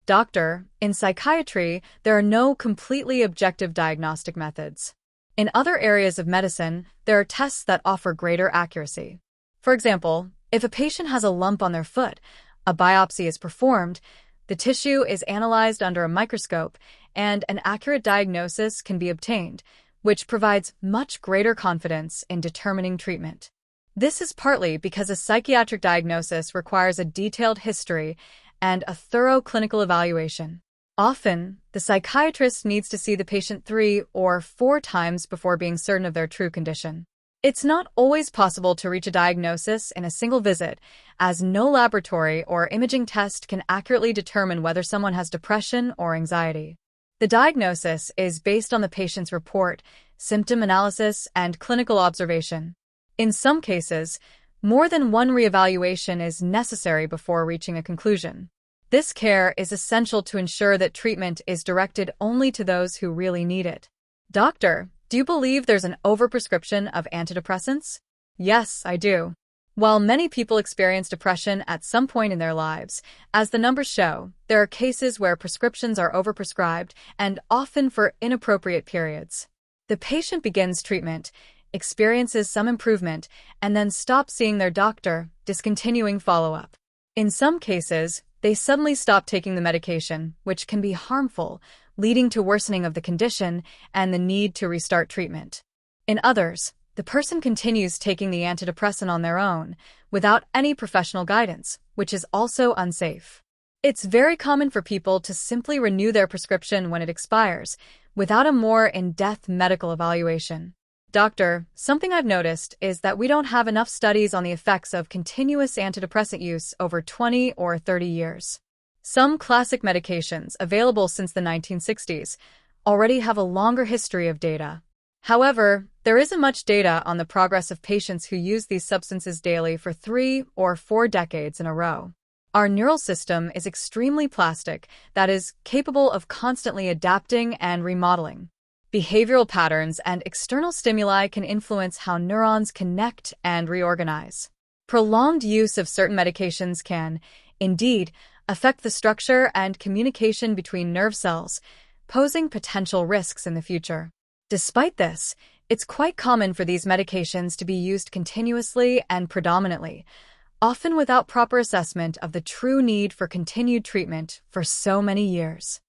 Doctor, in psychiatry, there are no completely objective diagnostic methods. In other areas of medicine, there are tests that offer greater accuracy. For example, if a patient has a lump on their foot, a biopsy is performed, the tissue is analyzed under a microscope, and an accurate diagnosis can be obtained, which provides much greater confidence in determining treatment. This is partly because a psychiatric diagnosis requires a detailed history and a thorough clinical evaluation. Often, the psychiatrist needs to see the patient 3 or 4 times before being certain of their true condition. It's not always possible to reach a diagnosis in a single visit, as no laboratory or imaging test can accurately determine whether someone has depression or anxiety. The diagnosis is based on the patient's report, symptom analysis, and clinical observation. In some cases, more than one reevaluation is necessary before reaching a conclusion. This care is essential to ensure that treatment is directed only to those who really need it. Doctor, do you believe there's an overprescription of antidepressants? Yes, I do. While many people experience depression at some point in their lives, as the numbers show, there are cases where prescriptions are overprescribed and often for inappropriate periods. The patient begins treatment, experiences some improvement, and then stops seeing their doctor, discontinuing follow-up. In some cases, they suddenly stop taking the medication, which can be harmful, leading to worsening of the condition and the need to restart treatment. In others, the person continues taking the antidepressant on their own, without any professional guidance, which is also unsafe. It's very common for people to simply renew their prescription when it expires, without a more in-depth medical evaluation. Doctor, something I've noticed is that we don't have enough studies on the effects of continuous antidepressant use over 20 or 30 years. Some classic medications, available since the 1960s, already have a longer history of data. However, there isn't much data on the progress of patients who use these substances daily for 3 or 4 decades in a row. Our neural system is extremely plastic, that is, capable of constantly adapting and remodeling. Behavioral patterns and external stimuli can influence how neurons connect and reorganize. Prolonged use of certain medications can, indeed, affect the structure and communication between nerve cells, posing potential risks in the future. Despite this, it's quite common for these medications to be used continuously and predominantly, often without proper assessment of the true need for continued treatment for so many years.